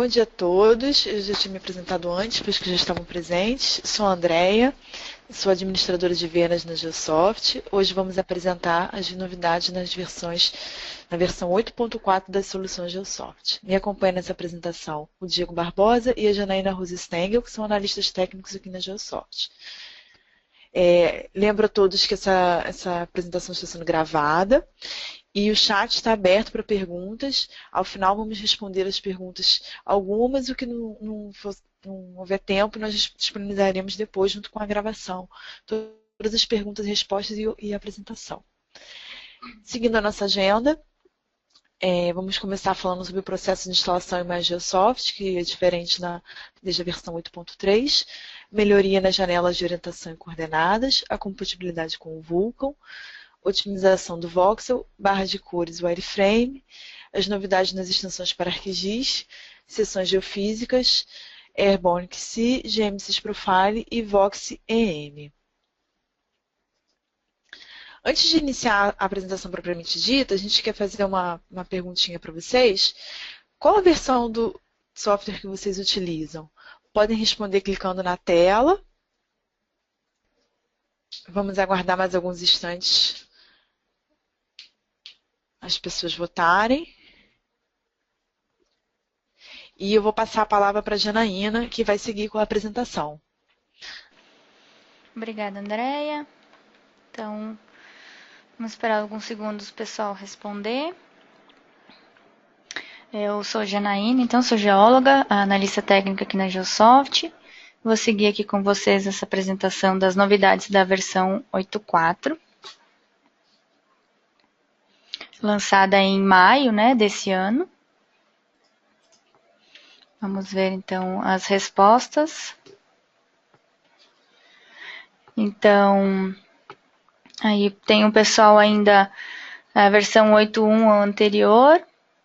Bom dia a todos. Eu já tinha me apresentado antes, pois que já estavam presentes. Sou a Andrea, sou administradora de vendas na Geosoft. Hoje vamos apresentar as novidades na versão 8.4 das soluções Geosoft. Me acompanha nessa apresentação o Diego Barbosa e a Janaína Rose Stengel, que são analistas técnicos aqui na Geosoft. Lembro a todos que essa apresentação está sendo gravada. E o chat está aberto para perguntas. Ao final vamos responder as perguntas, algumas, o que não houver tempo, nós disponibilizaremos depois, junto com a gravação. Todas as perguntas, respostas e a apresentação. Seguindo a nossa agenda, vamos começar falando sobre o processo de instalação em MyGeosoft, que é diferente desde a versão 8.3, melhoria nas janelas de orientação e coordenadas, a compatibilidade com o Vulkan, otimização do voxel, barra de cores wireframe, as novidades nas extensões para ArcGIS, seções geofísicas, Airborne XC, GMSys Profile e Vox EM. Antes de iniciar a apresentação propriamente dita, a gente quer fazer uma perguntinha para vocês. Qual a versão do software que vocês utilizam? Podem responder clicando na tela. Vamos aguardar mais alguns instantes as pessoas votarem. E eu vou passar a palavra para a Janaína, que vai seguir com a apresentação. Obrigada, Andrea. Então, vamos esperar alguns segundos o pessoal responder. Eu sou Janaína, então sou geóloga, analista técnica aqui na Geosoft. Vou seguir aqui com vocês essa apresentação das novidades da versão 8.4. Lançada em maio, desse ano. Vamos ver, então, as respostas. Então, aí tem o pessoal ainda, a versão 8.1 anterior,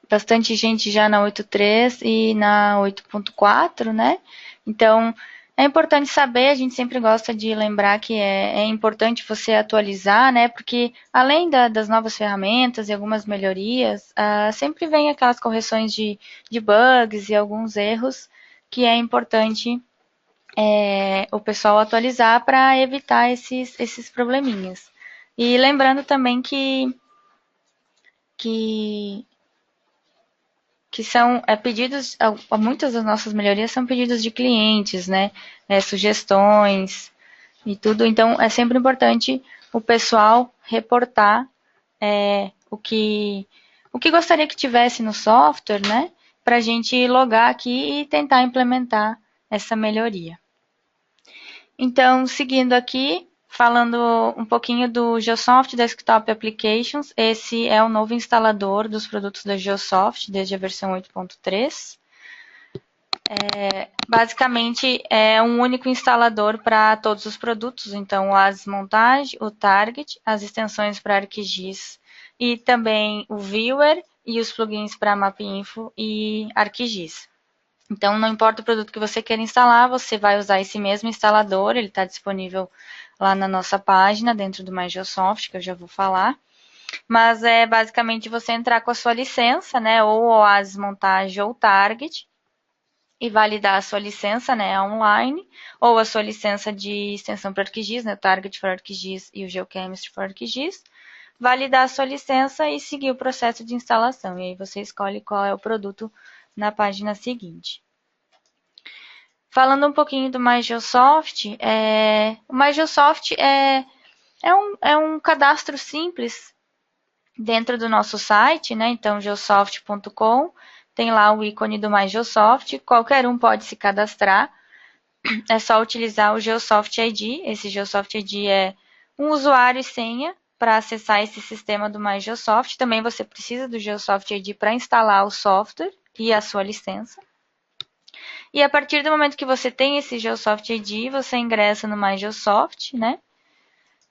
bastante gente já na 8.3 e na 8.4, Então, é importante saber, a gente sempre gosta de lembrar que é importante você atualizar, porque além das novas ferramentas e algumas melhorias, sempre vem aquelas correções de bugs e alguns erros que é importante o pessoal atualizar para evitar esses probleminhas. E lembrando também que são pedidos, muitas das nossas melhorias são pedidos de clientes, sugestões e tudo. Então, é sempre importante o pessoal reportar o que gostaria que tivesse no software, para a gente logar aqui e tentar implementar essa melhoria. Então, seguindo aqui, falando um pouquinho do Geosoft Desktop Applications, esse é o novo instalador dos produtos da Geosoft, desde a versão 8.3. Basicamente, é um único instalador para todos os produtos, então o As Montage, o Target, as extensões para ArcGIS e também o Viewer e os plugins para MapInfo e ArcGIS. Então, não importa o produto que você queira instalar, você vai usar esse mesmo instalador, ele está disponível lá na nossa página, dentro do MyGeosoft, que eu já vou falar. Mas é basicamente você entrar com a sua licença, ou o Oasis Montage ou Target, e validar a sua licença, online, ou a sua licença de extensão para ArcGIS, o Target for ArcGIS e o GeoChemistry for ArcGIS. Validar a sua licença e seguir o processo de instalação. E aí você escolhe qual é o produto na página seguinte. Falando um pouquinho do MyGeosoft, o MyGeosoft é um cadastro simples dentro do nosso site, então geosoft.com, tem lá o ícone do MyGeosoft, qualquer um pode se cadastrar, é só utilizar o Geosoft ID, esse Geosoft ID é um usuário e senha para acessar esse sistema do MyGeosoft, também você precisa do Geosoft ID para instalar o software e a sua licença. E a partir do momento que você tem esse Geosoft ID, você ingressa no MyGeosoft,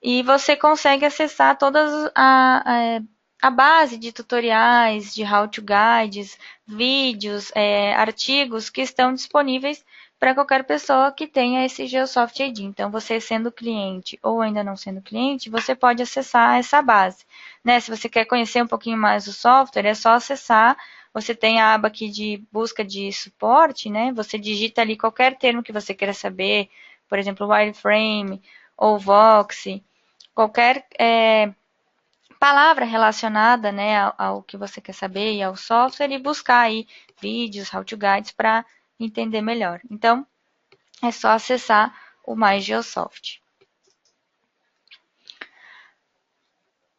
e você consegue acessar toda a base de tutoriais, de how-to guides, vídeos, artigos que estão disponíveis para qualquer pessoa que tenha esse Geosoft ID. Então, você sendo cliente ou ainda não sendo cliente, você pode acessar essa base. Se você quer conhecer um pouquinho mais do software, é só acessar você tem a aba aqui de busca de suporte, né? Você digita ali qualquer termo que você queira saber, por exemplo, wireframe ou Vox, qualquer palavra relacionada, né, ao que você quer saber e ao software, e buscar aí vídeos, how-to guides para entender melhor. Então, é só acessar o MyGeosoft.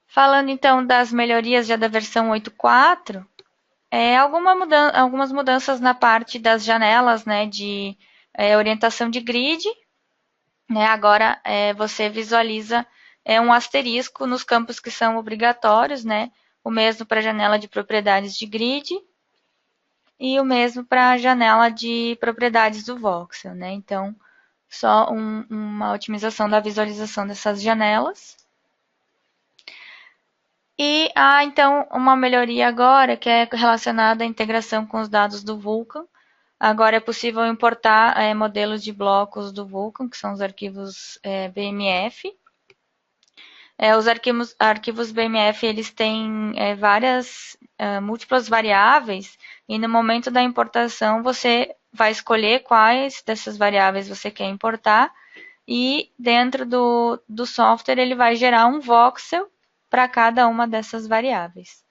Falando então das melhorias já da versão 8.4, algumas mudanças na parte das janelas, né, de orientação de grid. Né, agora você visualiza um asterisco nos campos que são obrigatórios, né, o mesmo para a janela de propriedades de grid e o mesmo para a janela de propriedades do voxel. Né? Então, só uma otimização da visualização dessas janelas. E há, então, uma melhoria agora que é relacionada à integração com os dados do Vulkan. Agora é possível importar modelos de blocos do Vulkan, que são os arquivos BMF. Os arquivos BMF eles têm várias múltiplas variáveis e no momento da importação você vai escolher quais dessas variáveis você quer importar e dentro do software ele vai gerar um voxel para cada uma dessas variáveis.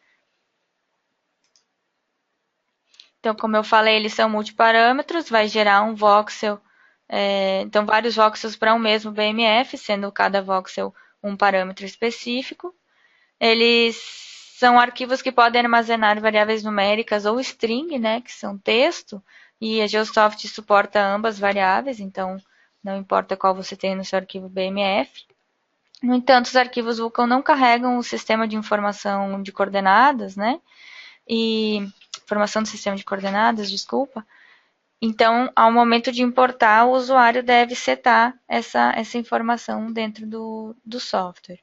Então, como eu falei, eles são multiparâmetros, vai gerar um voxel, então vários voxels para um mesmo BMF, sendo cada voxel um parâmetro específico. Eles são arquivos que podem armazenar variáveis numéricas ou string, né, que são texto, e a Geosoft suporta ambas variáveis, então não importa qual você tem no seu arquivo BMF. No entanto, os arquivos Vulkan não carregam o sistema de informação de coordenadas, né? Informação do sistema de coordenadas, desculpa. Então, ao momento de importar, o usuário deve setar essa informação dentro do software.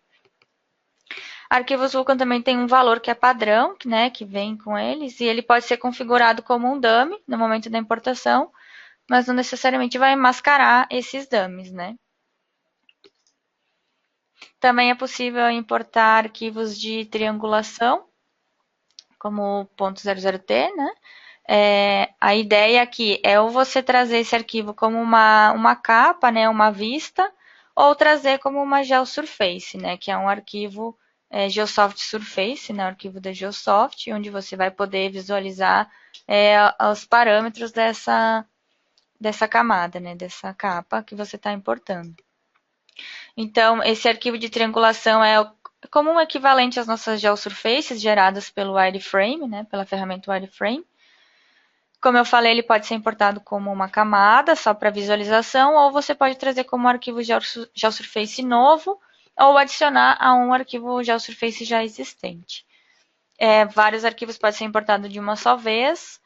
Arquivos Vulkan também tem um valor que é padrão, né, que vem com eles, e ele pode ser configurado como um dummy no momento da importação, mas não necessariamente vai mascarar esses dummies, né? Também é possível importar arquivos de triangulação, como o .00t, né? A ideia aqui é ou você trazer esse arquivo como uma capa, né, uma vista, ou trazer como uma GeoSurface, né, que é um arquivo Geosoft Surface, né, o arquivo da Geosoft, onde você vai poder visualizar os parâmetros dessa camada, né, dessa capa que você está importando. Então, esse arquivo de triangulação é como um equivalente às nossas GeoSurfaces geradas pelo wireframe, né, pela ferramenta wireframe. Como eu falei, ele pode ser importado como uma camada, só para visualização, ou você pode trazer como um arquivo GeoSurface novo, ou adicionar a um arquivo GeoSurface já existente. Vários arquivos podem ser importados de uma só vez.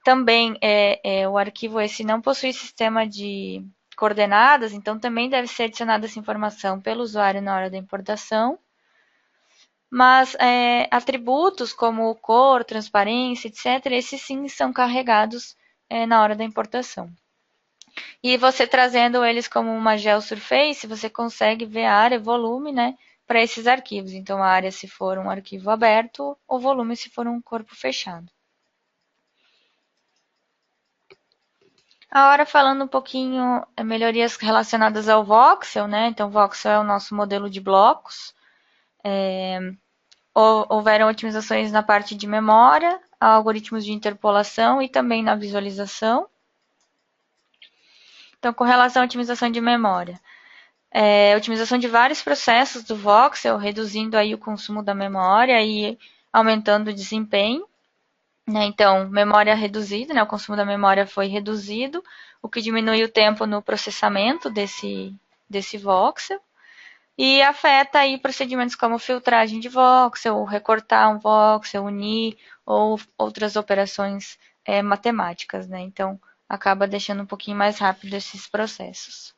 Também, o arquivo esse não possui sistema de coordenadas, então também deve ser adicionada essa informação pelo usuário na hora da importação. Mas atributos como cor, transparência, etc., esses sim são carregados na hora da importação. E você trazendo eles como uma GeoSurface, você consegue ver a área, volume, né, para esses arquivos. Então, a área se for um arquivo aberto, o volume se for um corpo fechado. Agora, falando um pouquinho melhorias relacionadas ao voxel, né? Então, o voxel é o nosso modelo de blocos. Houveram otimizações na parte de memória, algoritmos de interpolação e também na visualização. Então, com relação à otimização de memória, otimização de vários processos do voxel, reduzindo aí o consumo da memória e aumentando o desempenho. Né? Então, memória reduzida, né? O consumo da memória foi reduzido, o que diminui o tempo no processamento desse voxel. E afeta aí procedimentos como filtragem de voxel, recortar um voxel, unir, ou outras operações matemáticas, né? Então, acaba deixando um pouquinho mais rápido esses processos.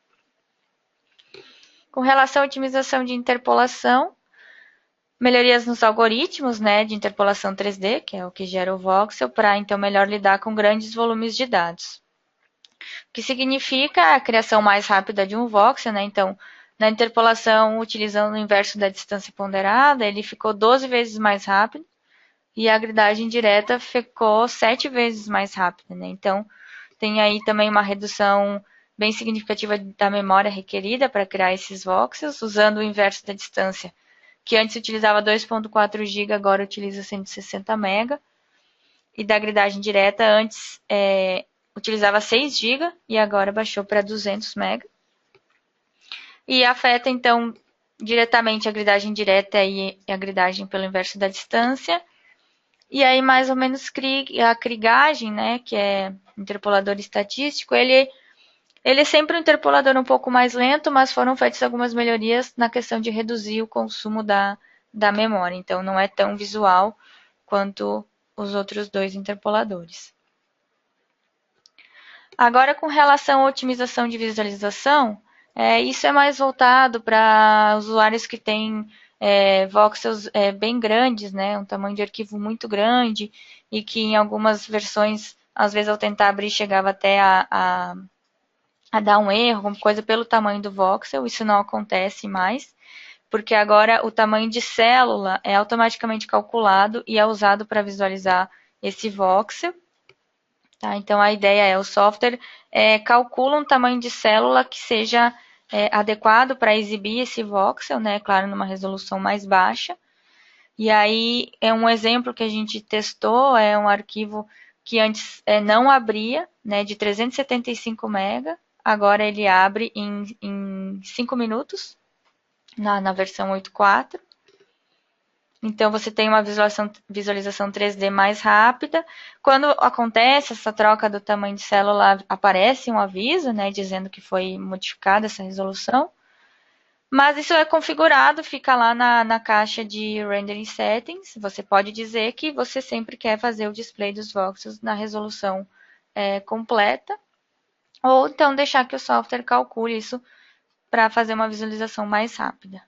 Com relação à otimização de interpolação, melhorias nos algoritmos, né, de interpolação 3D, que é o que gera o voxel, para então melhor lidar com grandes volumes de dados. O que significa a criação mais rápida de um voxel, né? Então, na interpolação, utilizando o inverso da distância ponderada, ele ficou 12 vezes mais rápido. e a gridagem direta ficou 7 vezes mais rápida, né? Então, tem aí também uma redução bem significativa da memória requerida para criar esses voxels, usando o inverso da distância, que antes utilizava 2.4 GB, agora utiliza 160 MB. E da gridagem direta, antes utilizava 6 GB e agora baixou para 200 MB. E afeta, então, diretamente a gridagem direta e a gridagem pelo inverso da distância. E aí, mais ou menos, a krigagem, né, que é interpolador estatístico, ele é sempre um interpolador um pouco mais lento, mas foram feitas algumas melhorias na questão de reduzir o consumo da memória. Então, não é tão visual quanto os outros dois interpoladores. Agora, com relação à otimização de visualização, isso é mais voltado para usuários que têm voxels bem grandes, né? Um tamanho de arquivo muito grande e que em algumas versões, às vezes ao tentar abrir, chegava até a dar um erro, alguma coisa pelo tamanho do voxel. Isso não acontece mais, porque agora o tamanho de célula é automaticamente calculado e é usado para visualizar esse voxel. Tá? Então, a ideia é o software calcula um tamanho de célula que seja adequado para exibir esse voxel, né? Claro, numa resolução mais baixa. E aí, um exemplo que a gente testou, é um arquivo que antes não abria, né? De 375 MB, agora ele abre em 5 minutos, na versão 8.4. Então, você tem uma visualização 3D mais rápida. Quando acontece essa troca do tamanho de célula, aparece um aviso, né, dizendo que foi modificada essa resolução. Mas isso é configurado, fica lá na caixa de Rendering Settings. Você pode dizer que você sempre quer fazer o display dos voxels na resolução completa. Ou então deixar que o software calcule isso para fazer uma visualização mais rápida.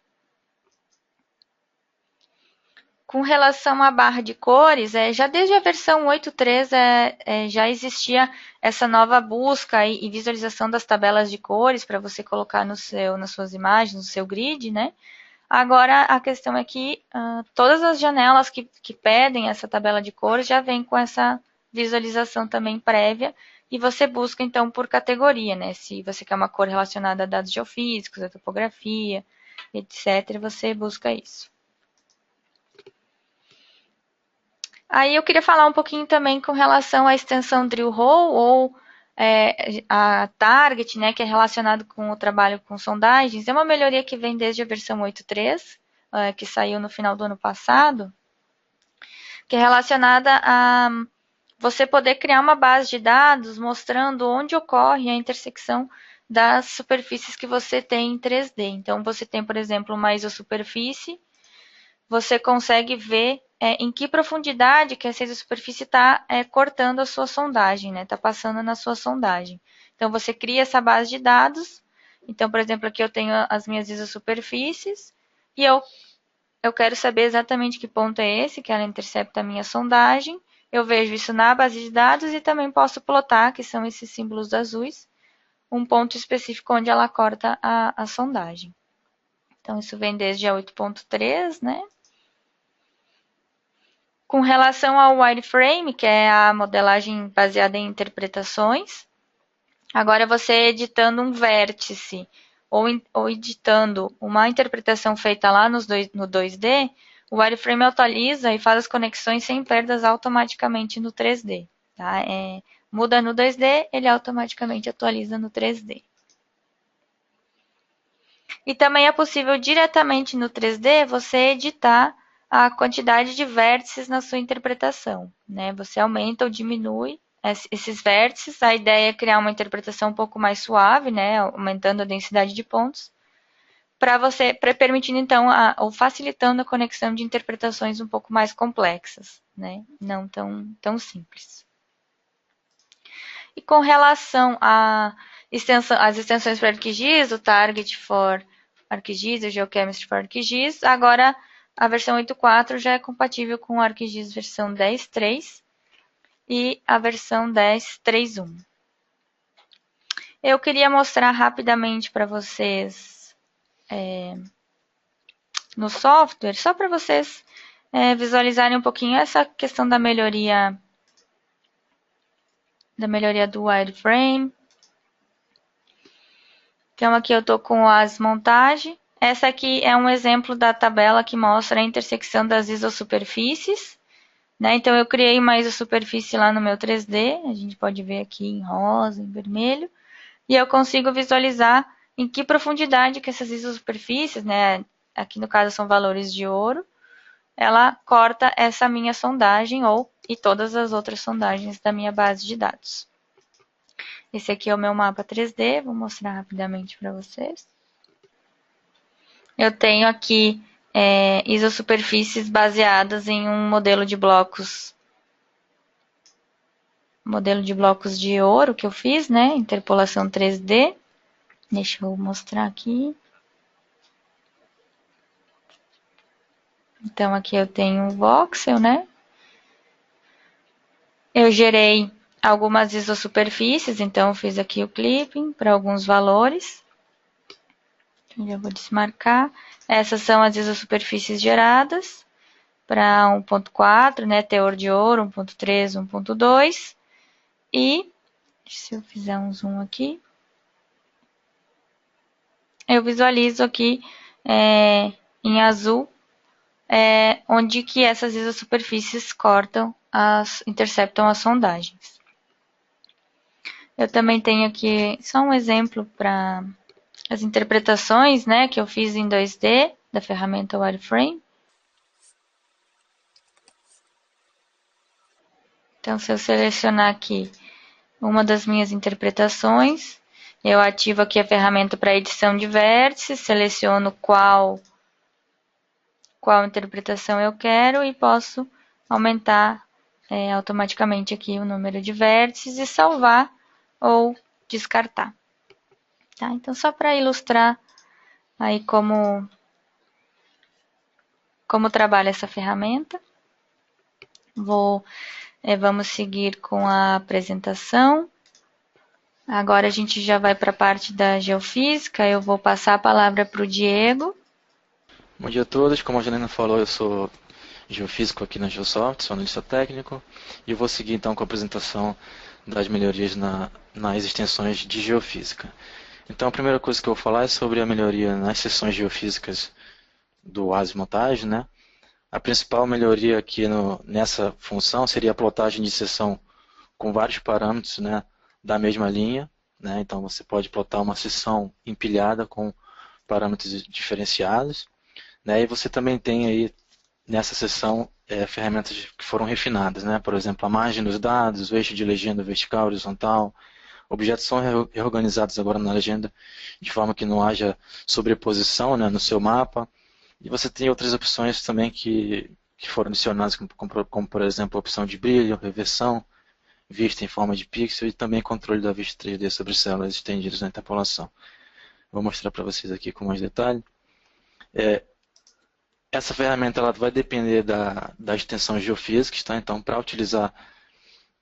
Com relação à barra de cores, já desde a versão 8.3 já existia essa nova busca e visualização das tabelas de cores para você colocar nas suas imagens, no seu grid, né? Agora, a questão é que todas as janelas que pedem essa tabela de cores já vêm com essa visualização também prévia e você busca, então, por categoria, né? Se você quer uma cor relacionada a dados geofísicos, a topografia, etc., você busca isso. Aí eu queria falar um pouquinho também com relação à extensão drill hole ou a target, né, que é relacionado com o trabalho com sondagens. É uma melhoria que vem desde a versão 8.3, que saiu no final do ano passado, que é relacionada a você poder criar uma base de dados mostrando onde ocorre a intersecção das superfícies que você tem em 3D. Então, você tem, por exemplo, uma isosuperfície, você consegue ver em que profundidade que essa superfície está cortando a sua sondagem, né? Está passando na sua sondagem. Então, você cria essa base de dados. Então, por exemplo, aqui eu tenho as minhas isosuperfícies e eu quero saber exatamente que ponto é esse que ela intercepta a minha sondagem. Eu vejo isso na base de dados e também posso plotar, que são esses símbolos azuis, um ponto específico onde ela corta a sondagem. Então, isso vem desde a 8.3, né? Com relação ao wireframe, que é a modelagem baseada em interpretações, agora você editando um vértice ou editando uma interpretação feita lá no 2D, o wireframe atualiza e faz as conexões sem perdas automaticamente no 3D. Tá? Muda no 2D, ele automaticamente atualiza no 3D. E também é possível diretamente no 3D você editar a quantidade de vértices na sua interpretação, né? Você aumenta ou diminui esses vértices. A ideia é criar uma interpretação um pouco mais suave, né? Aumentando a densidade de pontos, permitindo então ou facilitando a conexão de interpretações um pouco mais complexas, né? Não tão simples. E com relação às extensões para ArcGIS, o Target for ArcGIS e o GeoChemistry for ArcGIS, agora a versão 8.4 já é compatível com o ArcGIS versão 10.3 e a versão 10.3.1. Eu queria mostrar rapidamente para vocês no software, só para vocês visualizarem um pouquinho essa questão da melhoria do wireframe. Então, aqui eu estou com as montagens. Essa aqui é um exemplo da tabela que mostra a intersecção das isosuperfícies. Né? Então, eu criei uma isosuperfície lá no meu 3D. A gente pode ver aqui em rosa, em vermelho. E eu consigo visualizar em que profundidade que essas isosuperfícies, né? Aqui no caso são valores de ouro, ela corta essa minha sondagem e todas as outras sondagens da minha base de dados. Esse aqui é o meu mapa 3D, vou mostrar rapidamente para vocês. Eu tenho aqui isosuperfícies baseadas em um modelo de blocos de ouro que eu fiz, né? Interpolação 3D. Deixa eu mostrar aqui. Então, aqui eu tenho o voxel, né? Eu gerei algumas isosuperfícies, então eu fiz aqui o clipping para alguns valores. Eu já vou desmarcar. Essas são as isosuperfícies geradas para 1.4, né? Teor de ouro, 1.3, 1.2. E, se eu fizer um zoom aqui, eu visualizo aqui em azul onde que essas isosuperfícies interceptam as sondagens. Eu também tenho aqui só um exemplo para as interpretações, né, que eu fiz em 2D da ferramenta Wireframe. Então, se eu selecionar aqui uma das minhas interpretações, eu ativo aqui a ferramenta para edição de vértices, seleciono qual interpretação eu quero e posso aumentar automaticamente aqui o número de vértices e salvar ou descartar. Tá? Então, só para ilustrar aí como trabalha essa ferramenta, vamos seguir com a apresentação. Agora a gente já vai para a parte da geofísica, eu vou passar a palavra para o Diego. Bom dia a todos, como a Janina falou, eu sou geofísico aqui na Geosoft, sou analista técnico, e eu vou seguir então com a apresentação das melhorias nas extensões de geofísica. Então a primeira coisa que eu vou falar é sobre a melhoria nas seções geofísicas do ASIS Montagem, né? A principal melhoria aqui nessa função seria a plotagem de seção com vários parâmetros, né, da mesma linha, né? Então você pode plotar uma seção empilhada com parâmetros diferenciados, né? E você também tem aí nessa seção ferramentas que foram refinadas, né? Por exemplo, a margem dos dados, o eixo de legenda vertical, horizontal. Objetos são reorganizados agora na legenda de forma que não haja sobreposição, né, no seu mapa. E você tem outras opções também que foram adicionadas, como por exemplo a opção de brilho, reversão, vista em forma de pixel e também controle da vista 3D sobre células estendidas na interpolação. Vou mostrar para vocês aqui com mais detalhe. Essa ferramenta ela vai depender da extensão geofísica, tá? Então, para utilizar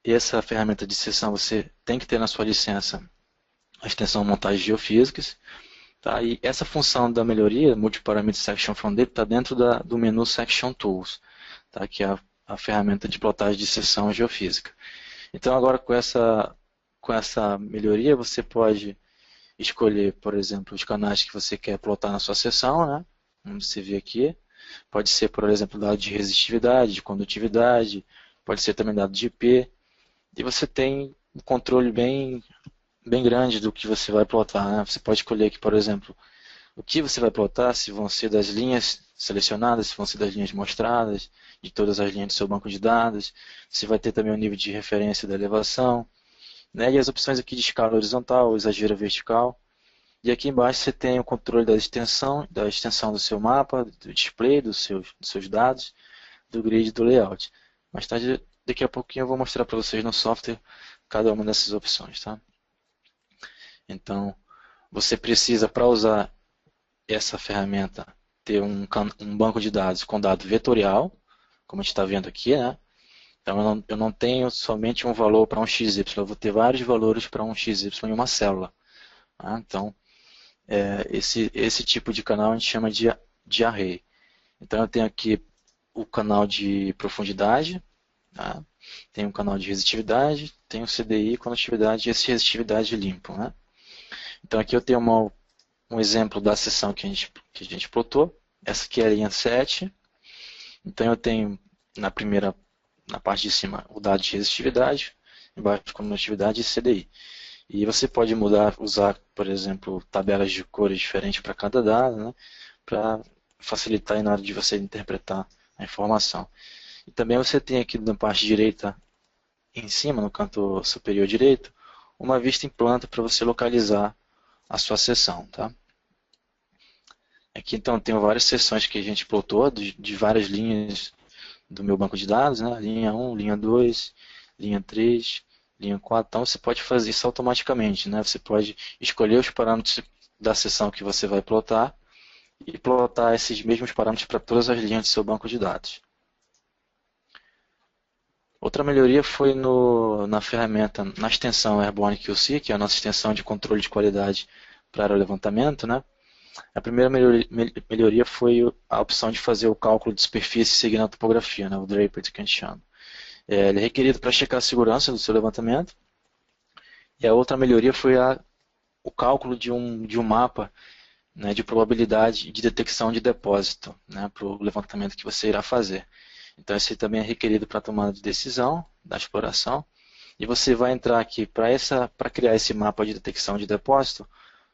essa ferramenta de seção, você tem que ter na sua licença a extensão montagem geofísicas. Tá? E essa função da melhoria, Multi-Parameter Section from Data, está dentro do menu Section Tools, tá? Que é a ferramenta de plotagem de seção geofísica. Então, agora com essa melhoria, você pode escolher, por exemplo, os canais que você quer plotar na sua seção, né? Como você vê aqui. Pode ser, por exemplo, dado de resistividade, de condutividade, pode ser também dado de IP. E você tem um controle bem grande do que você vai plotar, né? Você pode escolher aqui, por exemplo, o que você vai plotar, se vão ser das linhas selecionadas, se vão ser das linhas mostradas, de todas as linhas do seu banco de dados. Você vai ter também o nível de referência da elevação, né? E as opções aqui de escala horizontal, exagero vertical. E aqui embaixo você tem o controle da extensão do seu mapa, do display dos seus dados, do grid e do layout. Mais tarde, daqui a pouquinho eu vou mostrar para vocês no software cada uma dessas opções, tá? Então, você precisa, para usar essa ferramenta, ter um banco de dados com dado vetorial, como a gente está vendo aqui, né? Então, eu não tenho somente um valor para um XY, eu vou ter vários valores para um XY em uma célula. Tá? Então, esse tipo de canal a gente chama de array. Então, eu tenho aqui o canal de profundidade, tá? Tem um canal de resistividade, tem o CDI, condutividade e esse resistividade limpo, né? Então aqui eu tenho um exemplo da seção que a gente plotou. Essa aqui é a linha 7. Então eu tenho na parte de cima, o dado de resistividade, embaixo condutividade e CDI. E você pode usar, por exemplo, tabelas de cores diferentes para cada dado, né? Para facilitar aí na hora de você interpretar a informação. E também você tem aqui na parte direita, em cima, no canto superior direito, uma vista em planta para você localizar a sua seção, tá? Aqui então tem várias seções que a gente plotou de várias linhas do meu banco de dados, né? Linha 1, linha 2, linha 3, linha 4. Então você pode fazer isso automaticamente, né? Você pode escolher os parâmetros da seção que você vai plotar e plotar esses mesmos parâmetros para todas as linhas do seu banco de dados. Outra melhoria foi na ferramenta, na extensão Airborne QC, que é a nossa extensão de controle de qualidade para o levantamento, né? A primeira melhoria foi a opção de fazer o cálculo de superfície seguindo a topografia, né? O Draper, que a gente chama. Ele é requerido para checar a segurança do seu levantamento. E a outra melhoria foi o cálculo de um mapa, né, de probabilidade de detecção de depósito, né, para o levantamento que você irá fazer. Então, esse também é requerido para a tomada de decisão da exploração. E você vai entrar aqui para criar esse mapa de detecção de depósito,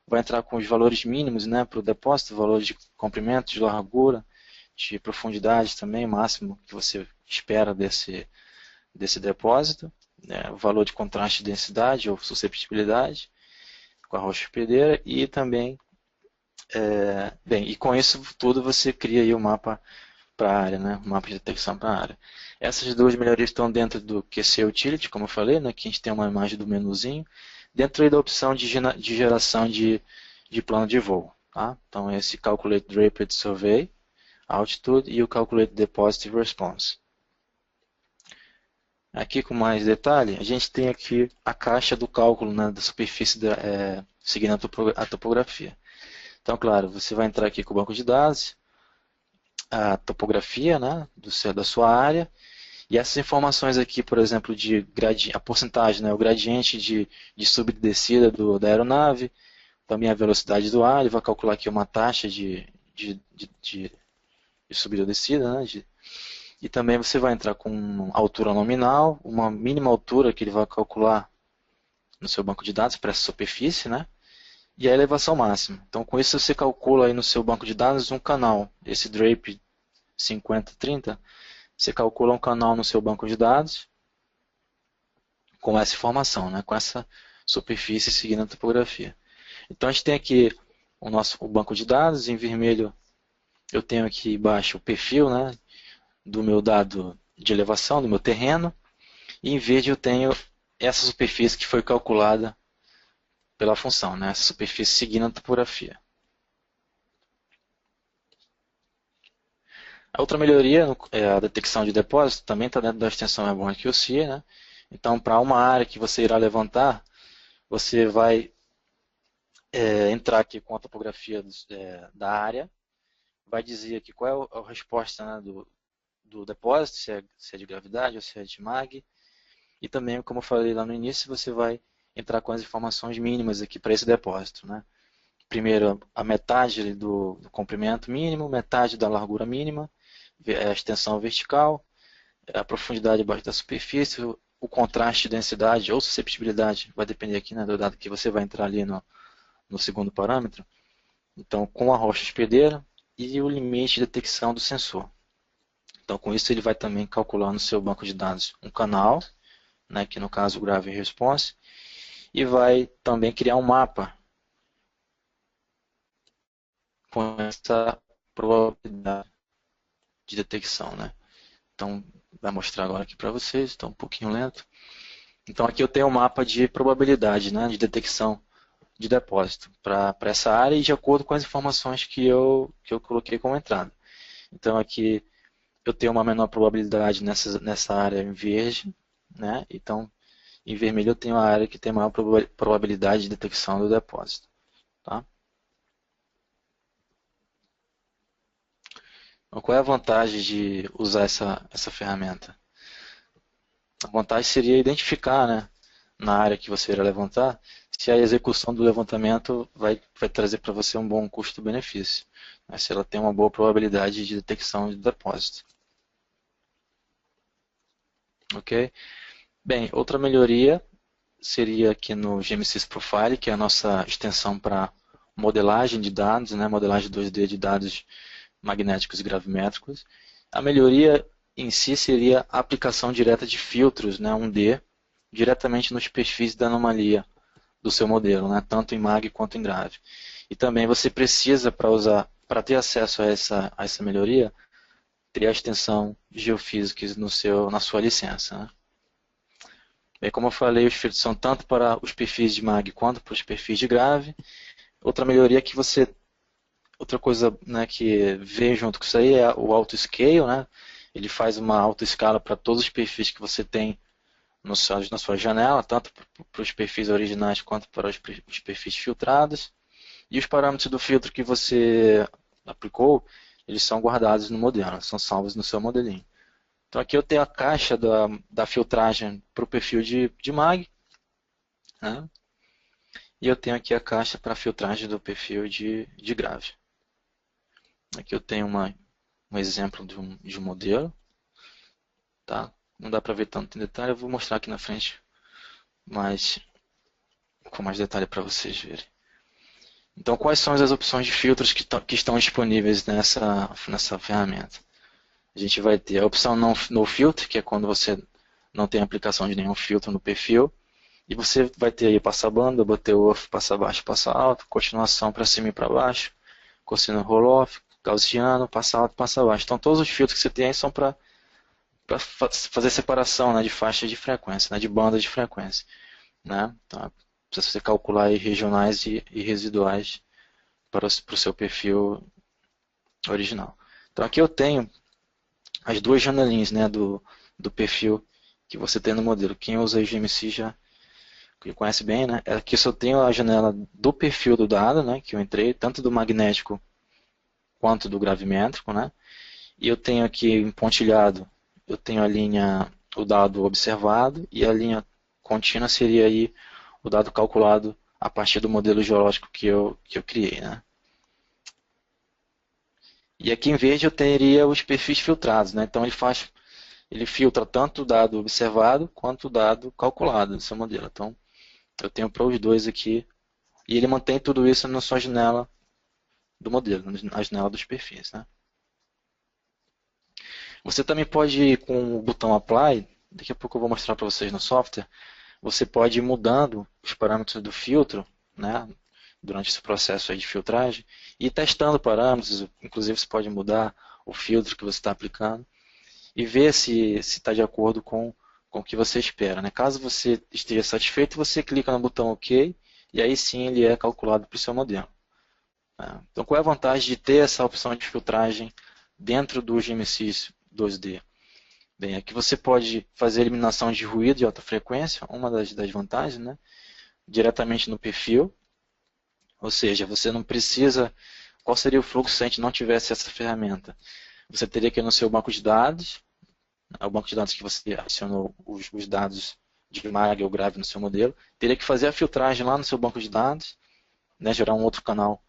vai entrar com os valores mínimos, né, para o depósito, valores de comprimento, de largura, de profundidade também, máximo que você espera desse depósito, né, o valor de contraste de densidade ou susceptibilidade com a rocha hospedeira e também, e com isso tudo você cria aí o mapa para a área, né, o mapa de detecção para a área. Essas duas melhorias estão dentro do QC Utility, como eu falei, né, que a gente tem uma imagem do menuzinho, dentro aí da opção de geração de plano de voo. Tá? Então esse Calculate Draped Survey, Altitude e o Calculate Deposit Response. Aqui com mais detalhe, a gente tem aqui a caixa do cálculo, né, da superfície seguindo a topografia. Então, claro, você vai entrar aqui com o banco de dados, a topografia, né, da sua área, e essas informações aqui, por exemplo, a porcentagem, né, o gradiente de subida e descida da aeronave, também a velocidade do ar, ele vai calcular aqui uma taxa de subida ou descida, né, e também você vai entrar com uma altura nominal, uma mínima altura que ele vai calcular no seu banco de dados para essa superfície, né? E a elevação máxima. Então, com isso você calcula aí no seu banco de dados um canal. Esse Drape 5030, você calcula um canal no seu banco de dados com essa informação, né? Com essa superfície seguindo a topografia. Então, a gente tem aqui o banco de dados. Em vermelho, eu tenho aqui embaixo o perfil, né, do meu dado de elevação, do meu terreno, e em verde eu tenho essa superfície que foi calculada pela função, né? Essa superfície seguindo a topografia. A outra melhoria é a detecção de depósito, também está dentro da extensão Airborne QC, né? Então, para uma área que você irá levantar, você vai entrar aqui com a topografia da área, vai dizer aqui qual é a resposta, né, do depósito, se é de gravidade ou se é de mag. E também, como eu falei lá no início, você vai entrar com as informações mínimas aqui para esse depósito, né? Primeiro, a metade do comprimento mínimo, metade da largura mínima, a extensão vertical, a profundidade abaixo da superfície, o contraste de densidade ou susceptibilidade, vai depender aqui, né, do dado que você vai entrar ali no segundo parâmetro. Então, com a rocha hospedeira e o limite de detecção do sensor. Então, com isso, ele vai também calcular no seu banco de dados um canal, né, que no caso o Gravity Response, e vai também criar um mapa com essa probabilidade de detecção, né? Então, vai mostrar agora aqui para vocês, está um pouquinho lento. Então, aqui eu tenho um mapa de probabilidade, né, de detecção de depósito para essa área e de acordo com as informações que eu coloquei como entrada. Então, aqui eu tenho uma menor probabilidade nessa área em verde, né? Então, em vermelho eu tenho a área que tem maior probabilidade de detecção do depósito. Tá? Qual é a vantagem de usar essa ferramenta? A vantagem seria identificar, né, na área que você irá levantar, se a execução do levantamento vai trazer para você um bom custo-benefício, né, se ela tem uma boa probabilidade de detecção de depósito. Ok? Bem, outra melhoria seria aqui no GMSys Profile, que é a nossa extensão para modelagem de dados, né, modelagem 2D de dados magnéticos e gravimétricos. A melhoria em si seria a aplicação direta de filtros, né, 1D, diretamente nos perfis da anomalia do seu modelo, né, tanto em mag quanto em grave. E também você precisa, para ter acesso a essa melhoria, ter a extensão Geophysics na sua licença. Né? Bem, como eu falei, os filtros são tanto para os perfis de mag quanto para os perfis de grave. Outra melhoria que outra coisa, né, que veio junto com isso aí é o auto-scale, né? Ele faz uma autoescala para todos os perfis que você tem na sua janela, tanto para os perfis originais quanto para os perfis filtrados. E os parâmetros do filtro que você aplicou, eles são guardados no modelo, são salvos no seu modelinho. Então aqui eu tenho a caixa da filtragem para o perfil de mag, né? E eu tenho aqui a caixa para a filtragem do perfil de grave. Aqui eu tenho um exemplo de um modelo. Tá? Não dá para ver tanto em detalhe, eu vou mostrar aqui na frente com mais detalhe para vocês verem. Então, quais são as opções de filtros que estão disponíveis nessa ferramenta? A gente vai ter a opção no filter, que é quando você não tem aplicação de nenhum filtro no perfil. E você vai ter aí passabanda, butterworth, passa baixo, passa alto, continuação para cima e para baixo, cossino roll-off, gaussiano, passa alto, passa baixo. Então, todos os filtros que você tem aí são para fazer separação, né, de faixa de frequência, né, de banda de frequência. Né? Então, precisa você calcular aí regionais e residuais para o seu perfil original. Então aqui eu tenho as duas janelinhas, né, do perfil que você tem no modelo. Quem usa GMC já conhece bem, né? Aqui só tenho a janela do perfil do dado, né, que eu entrei, tanto do magnético quanto do gravimétrico, né? E eu tenho aqui em pontilhado, eu tenho a linha, o dado observado, e a linha contínua seria aí o dado calculado a partir do modelo geológico que eu criei, né? E aqui em verde eu teria os perfis filtrados, né? Então ele filtra tanto o dado observado quanto o dado calculado no seu modelo. Então eu tenho para os dois aqui, e ele mantém tudo isso na sua janela do modelo, na janela dos perfis, né? Você também pode, com o botão Apply, daqui a pouco eu vou mostrar para vocês no software, você pode ir mudando os parâmetros do filtro, né, durante esse processo aí de filtragem, e testando parâmetros, inclusive você pode mudar o filtro que você está aplicando, e ver se está de acordo com o que você espera. Né? Caso você esteja satisfeito, você clica no botão OK, e aí sim ele é calculado para o seu modelo. Então qual é a vantagem de ter essa opção de filtragem dentro do GMSys 2D? Bem, aqui você pode fazer eliminação de ruído de alta frequência, uma das vantagens, né? Diretamente no perfil, ou seja, você não precisa... Qual seria o fluxo se a gente não tivesse essa ferramenta? Você teria que ir no seu banco de dados, o banco de dados que você adicionou os dados de mag ou grave no seu modelo, teria que fazer a filtragem lá no seu banco de dados, né? Gerar um outro canal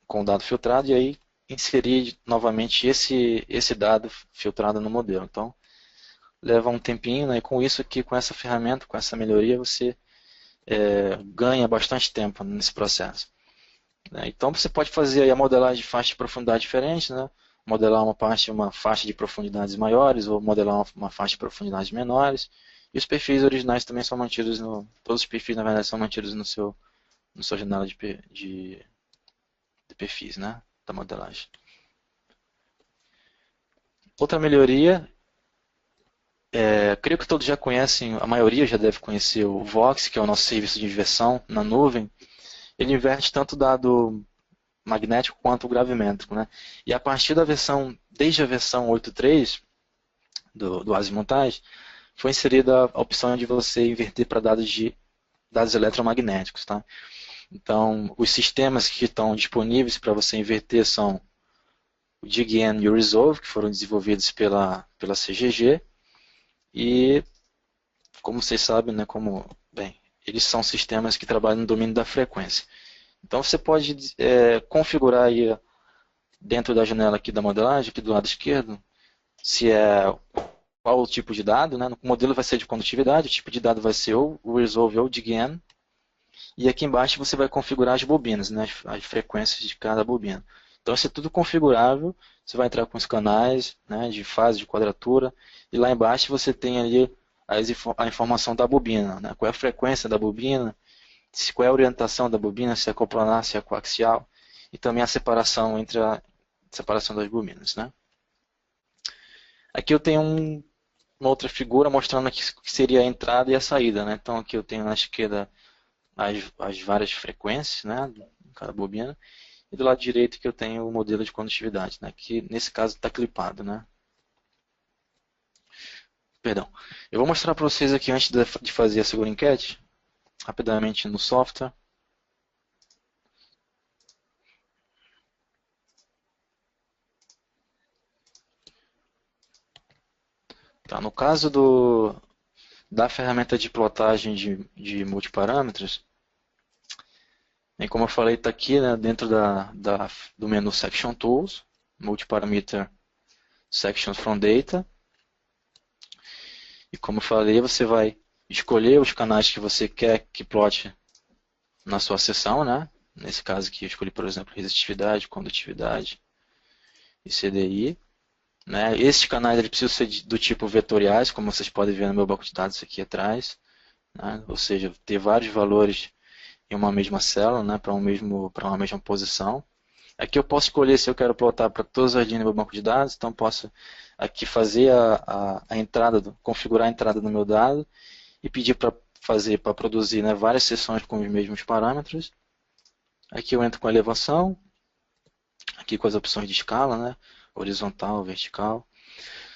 com o dado filtrado, e aí inserir novamente esse dado filtrado no modelo. Então, leva um tempinho, né? E com isso aqui, com essa ferramenta, com essa melhoria, você ganha bastante tempo nesse processo. Né? Então, você pode fazer aí a modelagem de faixa de profundidade diferente, né? Modelar uma faixa de profundidades maiores, ou modelar uma faixa de profundidades menores. E os perfis originais também são mantidos todos os perfis, na verdade, são mantidos na sua janela de perfis, né? Da modelagem. Outra melhoria, creio que todos já conhecem, a maioria já deve conhecer o Vox, que é o nosso serviço de inversão na nuvem. Ele inverte tanto o dado magnético quanto o gravimétrico, né? E a partir desde a versão 8.3 do Azimuthais, foi inserida a opção de você inverter para dados eletromagnéticos, tá? Então, os sistemas que estão disponíveis para você inverter são o DigN e o Resolve, que foram desenvolvidos pela CGG, e como vocês sabem, né, eles são sistemas que trabalham no domínio da frequência. Então você pode configurar aí dentro da janela aqui da modelagem, aqui do lado esquerdo, qual o tipo de dado, né? O modelo vai ser de condutividade, o tipo de dado vai ser ou o Resolve ou o DigN, e aqui embaixo você vai configurar as bobinas, né, as frequências de cada bobina. Então isso é tudo configurável, você vai entrar com os canais, né, de fase, de quadratura, e lá embaixo você tem ali a informação da bobina, né, qual é a frequência da bobina, qual é a orientação da bobina, se é coplanar, se é coaxial, e também a separação entre a separação das bobinas, né. Aqui eu tenho uma outra figura mostrando aqui que seria a entrada e a saída, né. Então aqui eu tenho na esquerda as várias frequências, né, em cada bobina, e do lado direito que eu tenho o modelo de condutividade, né, que nesse caso está clipado, né. Perdão. Eu vou mostrar para vocês aqui antes de fazer a segunda enquete, rapidamente no software. Tá, no caso da ferramenta de plotagem de multiparâmetros, como eu falei, está aqui, né, dentro do menu Section Tools, Multiparameter Sections from Data. E como eu falei, você vai escolher os canais que você quer que plote na sua seção, né? Nesse caso aqui eu escolhi, por exemplo, resistividade, condutividade e CDI. Né? Esses canais eles precisam ser do tipo vetoriais, como vocês podem ver no meu banco de dados aqui atrás. Né? Ou seja, ter vários valores em uma mesma célula, né? para uma mesma posição. Aqui eu posso escolher se eu quero plotar para todas as linhas do meu banco de dados, então posso aqui fazer a entrada, configurar a entrada do meu dado e pedir para produzir, né, várias seções com os mesmos parâmetros. Aqui eu entro com a elevação, aqui com as opções de escala, né, horizontal, vertical.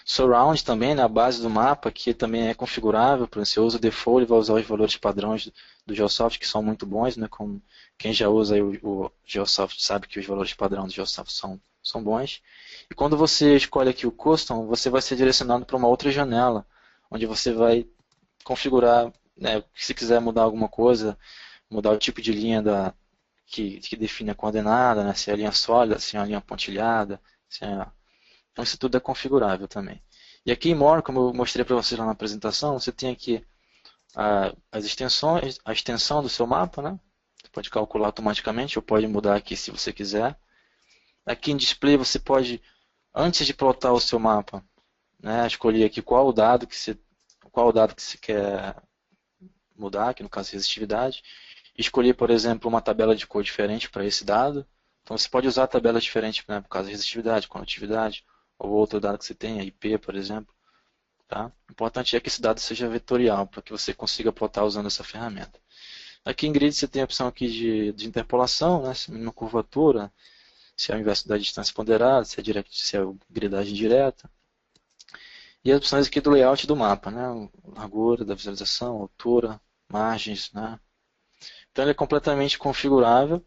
Surround também, na base do mapa, que também é configurável, por exemplo, você usa o default e vai usar os valores padrões do Geosoft, que são muito bons, né? Como quem já usa o Geosoft sabe que os valores padrão do Geosoft são bons. E quando você escolhe aqui o Custom, você vai ser direcionado para uma outra janela, onde você vai configurar, né, se quiser mudar alguma coisa, mudar o tipo de linha que define a coordenada, né, se é a linha sólida, se é a linha pontilhada, então isso tudo é configurável também. E aqui em More, como eu mostrei para vocês lá na apresentação, você tem aqui as extensões, a extensão do seu mapa, né? Você pode calcular automaticamente ou pode mudar aqui se você quiser. Aqui em Display você pode, antes de plotar o seu mapa, né, escolher aqui qual o dado que você quer mudar, aqui no caso resistividade. Escolher, por exemplo, uma tabela de cor diferente para esse dado. Então você pode usar tabelas diferentes, né, por causa de resistividade, condutividade, ou outro dado que você tenha, IP, por exemplo. Tá? O importante é que esse dado seja vetorial, para que você consiga plotar usando essa ferramenta. Aqui em Grid você tem a opção aqui de interpolação, né, se é uma curvatura, se é o inverso da distância ponderada, se é gridagem direta. E as opções aqui do layout do mapa, né, largura da visualização, altura, margens. Né. Então ele é completamente configurável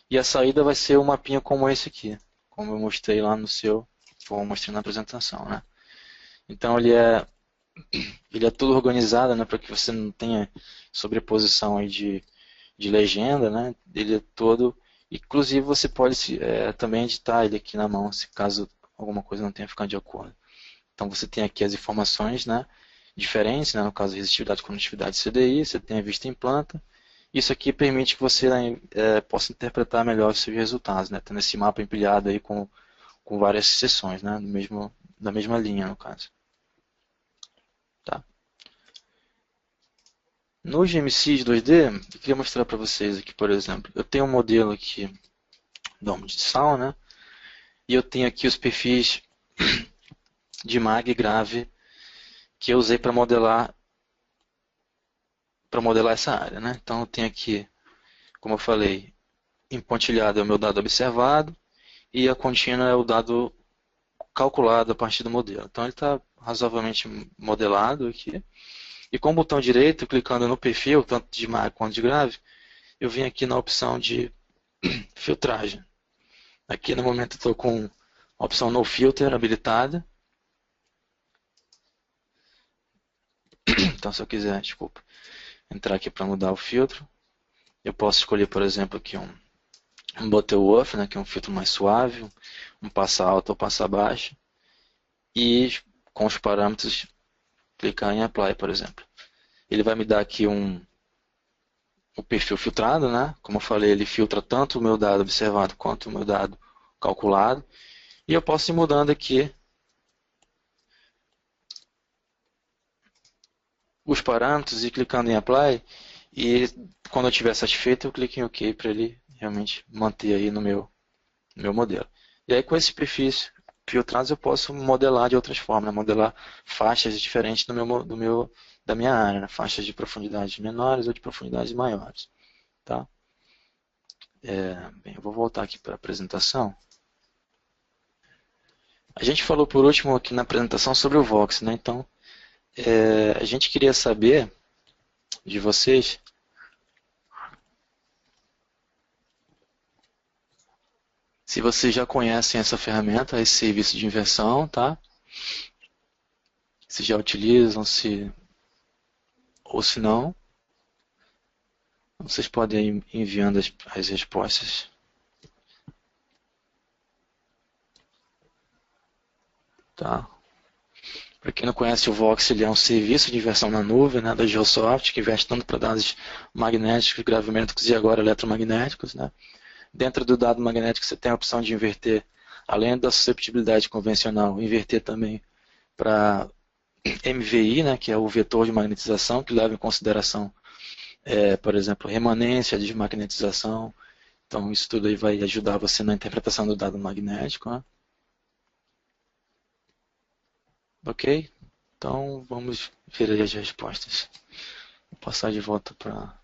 e a saída vai ser um mapinha como esse aqui, como eu mostrei lá como eu mostrei na apresentação. Né. Então ele é todo organizado, né, para que você não tenha sobreposição aí de legenda, né? Ele é todo, inclusive você pode também editar ele aqui na mão, se caso alguma coisa não tenha ficado de acordo. Então você tem aqui as informações, né, diferentes, né, no caso resistividade, condutividade, CDI, você tem a vista em planta. Isso aqui permite que você possa interpretar melhor os seus resultados, né, tendo esse mapa empilhado aí com várias seções, né, da mesma linha, no caso. Tá? No GMC 2D, eu queria mostrar para vocês aqui, por exemplo, eu tenho um modelo aqui da medição, né? E eu tenho aqui os perfis de mag e grave que eu usei para modelar essa área, né? Então eu tenho aqui, como eu falei, empontilhado é o meu dado observado e a contínua é o dado calculado a partir do modelo. Então ele está razoavelmente modelado aqui. E com o botão direito, clicando no perfil, tanto de mag quanto de grave, eu vim aqui na opção de filtragem. Aqui no momento eu estou com a opção No Filter habilitada. Então, se eu quiser, desculpa, entrar aqui para mudar o filtro, eu posso escolher, por exemplo, aqui um Butterworth, né, que é um filtro mais suave, um passa alto ou passa baixo, e com os parâmetros, clicar em Apply, por exemplo. Ele vai me dar aqui o perfil filtrado, né? Como eu falei, ele filtra tanto o meu dado observado quanto o meu dado calculado. E eu posso ir mudando aqui os parâmetros e clicando em Apply. E quando eu estiver satisfeito, eu clico em OK para ele realmente manter aí no meu modelo. E aí com esses perfis filtrados eu posso modelar de outras formas, né? Modelar faixas diferentes da minha área, né? Faixas de profundidades menores ou de profundidades maiores. Tá? Bem, eu vou voltar aqui para a apresentação. A gente falou por último aqui na apresentação sobre o Vox, né? Então, a gente queria saber de vocês se vocês já conhecem essa ferramenta, esse serviço de inversão, tá? Se já utilizam, ou se não. Vocês podem ir enviando as respostas. Tá? Para quem não conhece, o Vox ele é um serviço de inversão na nuvem, né, da Geosoft, que investe tanto para dados magnéticos, gravimétricos e agora eletromagnéticos. Né? Dentro do dado magnético você tem a opção de inverter, além da susceptibilidade convencional, inverter também para MVI, né, que é o vetor de magnetização, que leva em consideração, por exemplo, remanência, desmagnetização. Então isso tudo aí vai ajudar você na interpretação do dado magnético. Né? Ok? Então vamos ver aí as respostas. Vou passar de volta para...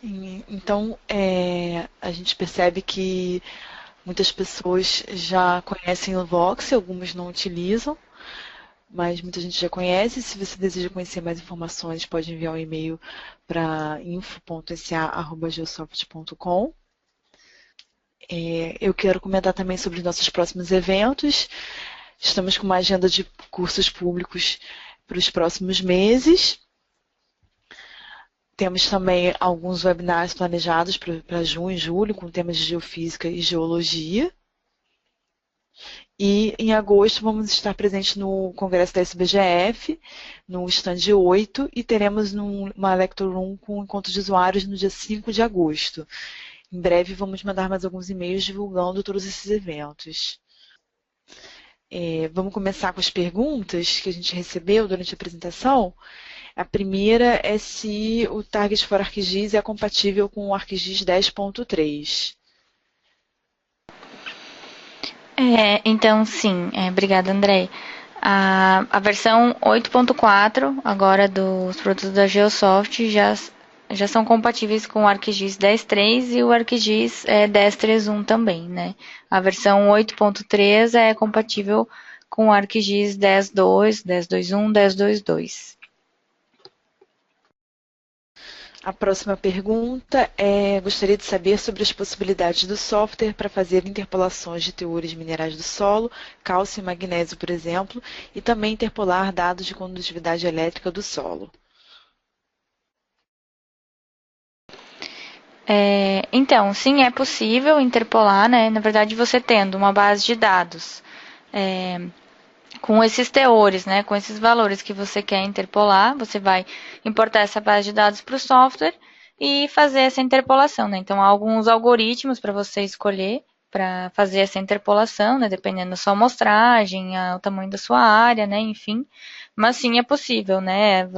Então, a gente percebe que muitas pessoas já conhecem o Vox, algumas não utilizam, mas muita gente já conhece. Se você deseja conhecer mais informações, pode enviar um e-mail para info.sa@geosoft.com. Eu quero comentar também sobre os nossos próximos eventos. Estamos com uma agenda de cursos públicos para os próximos meses. Temos também alguns webinars planejados para junho e julho, com temas de geofísica e geologia. E em agosto vamos estar presentes no Congresso da SBGF, no stand 8, e teremos uma Lecture Room com encontro de usuários no dia 5 de agosto. Em breve vamos mandar mais alguns e-mails divulgando todos esses eventos. Vamos começar com as perguntas que a gente recebeu durante a apresentação. A primeira é se o Target for ArcGIS é compatível com o ArcGIS 10.3. Então, sim. Obrigada, André. A versão 8.4, agora dos produtos da Geosoft, já são compatíveis com o ArcGIS 10.3 e o ArcGIS 10.3.1 também, né? A versão 8.3 é compatível com o ArcGIS 10.2, 10.2.1, 10.2.2. A próxima pergunta gostaria de saber sobre as possibilidades do software para fazer interpolações de teores minerais do solo, cálcio e magnésio, por exemplo, e também interpolar dados de condutividade elétrica do solo. Então, sim, é possível interpolar, né? Na verdade, você tendo uma base de dados com esses teores, né? Com esses valores que você quer interpolar, você vai importar essa base de dados para o software e fazer essa interpolação, né? Então, há alguns algoritmos para você escolher para fazer essa interpolação, né? Dependendo da sua amostragem, o tamanho da sua área, né? Enfim, mas sim, é possível, né?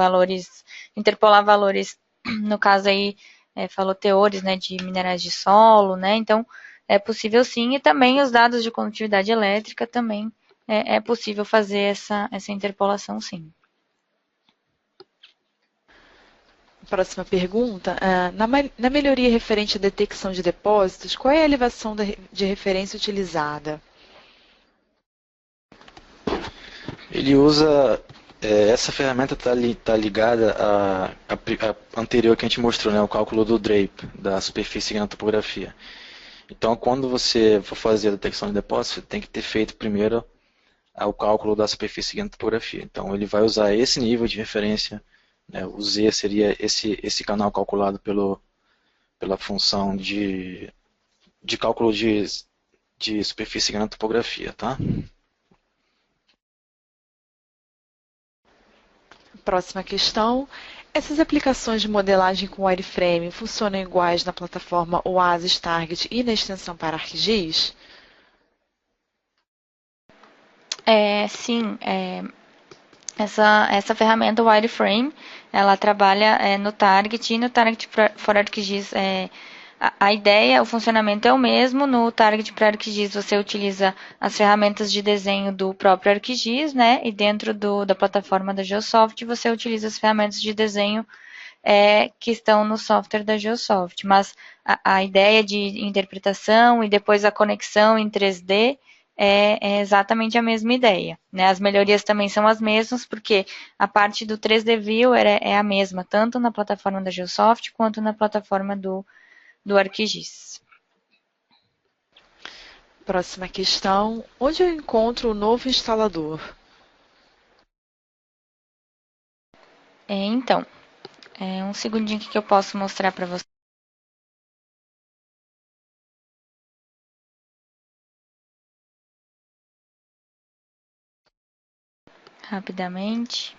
Interpolar valores, no caso aí, falou teores, né, de minerais de solo, né, então é possível sim, e também os dados de condutividade elétrica também é possível fazer essa interpolação sim. Próxima pergunta, na melhoria referente à detecção de depósitos, qual é a elevação de referência utilizada? Ele usa... essa ferramenta está ligada à anterior que a gente mostrou, né, o cálculo do drape, da superfície na topografia. Então, quando você for fazer a detecção de depósito, você tem que ter feito primeiro o cálculo da superfície seguinte a topografia. Então, ele vai usar esse nível de referência, né? O Z seria esse canal calculado pela função de cálculo de superfície seguinte a topografia, tá? Próxima questão. Essas aplicações de modelagem com wireframe funcionam iguais na plataforma Oasis Target e na extensão para ArcGIS? Sim, essa ferramenta wireframe, ela trabalha no Target e no Target for ArcGIS. A ideia, o funcionamento é o mesmo. No Target para ArcGIS você utiliza as ferramentas de desenho do próprio ArcGIS, né? E dentro da plataforma da Geosoft você utiliza as ferramentas de desenho que estão no software da Geosoft. Mas a ideia de interpretação e depois a conexão em 3D é exatamente a mesma ideia, né? As melhorias também são as mesmas, porque a parte do 3D View é a mesma, tanto na plataforma da Geosoft quanto na plataforma do ArcGIS. Próxima questão. Onde eu encontro o novo instalador? Então, um segundinho que eu posso mostrar para você. Rapidamente.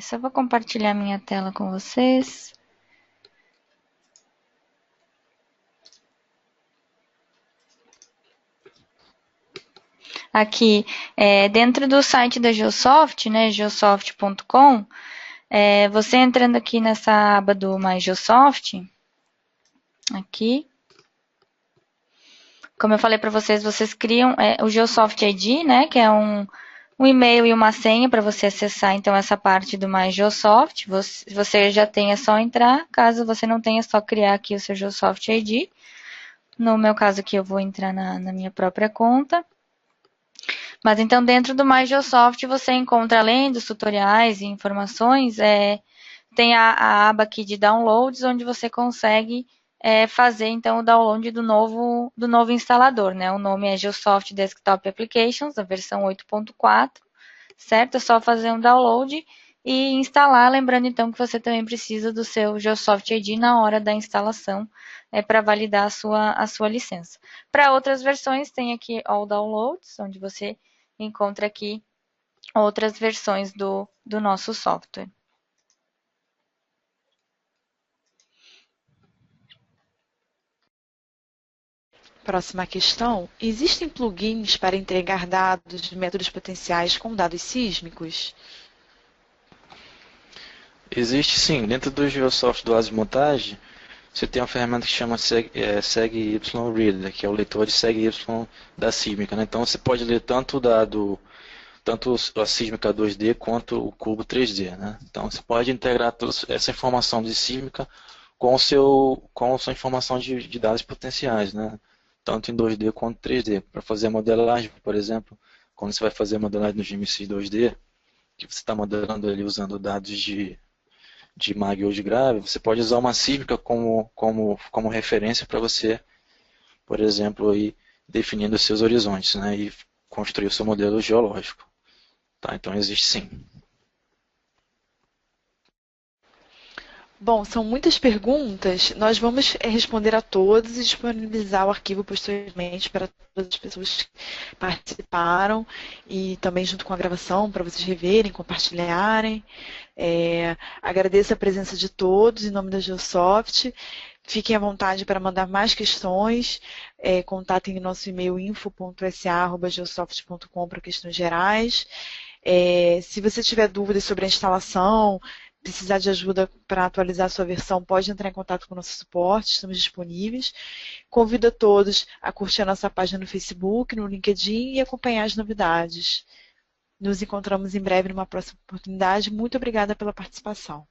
Só vou compartilhar minha tela com vocês. Aqui, dentro do site da Geosoft, né, geosoft.com, você entrando aqui nessa aba do My Geosoft, aqui, como eu falei para vocês, vocês criam o Geosoft ID, né, que é um e-mail e uma senha para você acessar, então, essa parte do My Geosoft. Você já tem, é só entrar. Caso você não tenha, é só criar aqui o seu Geosoft ID. No meu caso aqui, eu vou entrar na minha própria conta. Mas, então, dentro do My Geosoft, você encontra, além dos tutoriais e informações, tem a aba aqui de downloads, onde você consegue fazer, então, o download do novo instalador, né? O nome é Geosoft Desktop Applications, a versão 8.4, certo? É só fazer um download e instalar, lembrando, então, que você também precisa do seu Geosoft ID na hora da instalação, para validar a sua licença. Para outras versões, tem aqui All Downloads, onde você encontra aqui outras versões do nosso software. Próxima questão. Existem plugins para entregar dados de métodos potenciais com dados sísmicos? Existe sim. Dentro do Geosoft do Oasis Montagem, você tem uma ferramenta que chama SegY Reader, que é o leitor de SegY da sísmica, né? Então você pode ler tanto o dado, tanto a sísmica 2D quanto o cubo 3D, né? Então você pode integrar toda essa informação de sísmica com a sua informação de dados potenciais, né? Tanto em 2D quanto 3D. Para fazer a modelagem, por exemplo, quando você vai fazer a modelagem no GMC 2D, que você está modelando ali usando dados de MAG ou de GRAVE, você pode usar uma sísmica como referência para você, por exemplo, ir definindo os seus horizontes, né, e construir o seu modelo geológico. Tá? Então existe sim. Bom, são muitas perguntas. Nós vamos responder a todas e disponibilizar o arquivo posteriormente para todas as pessoas que participaram e também junto com a gravação para vocês reverem, compartilharem. Agradeço a presença de todos em nome da Geosoft. Fiquem à vontade para mandar mais questões. Contatem o nosso e-mail info.sa@geosoft.com para questões gerais. Se você tiver dúvidas sobre a instalação, precisar de ajuda para atualizar a sua versão, pode entrar em contato com o nosso suporte, estamos disponíveis. Convido a todos a curtir a nossa página no Facebook, no LinkedIn e acompanhar as novidades. Nos encontramos em breve numa próxima oportunidade. Muito obrigada pela participação.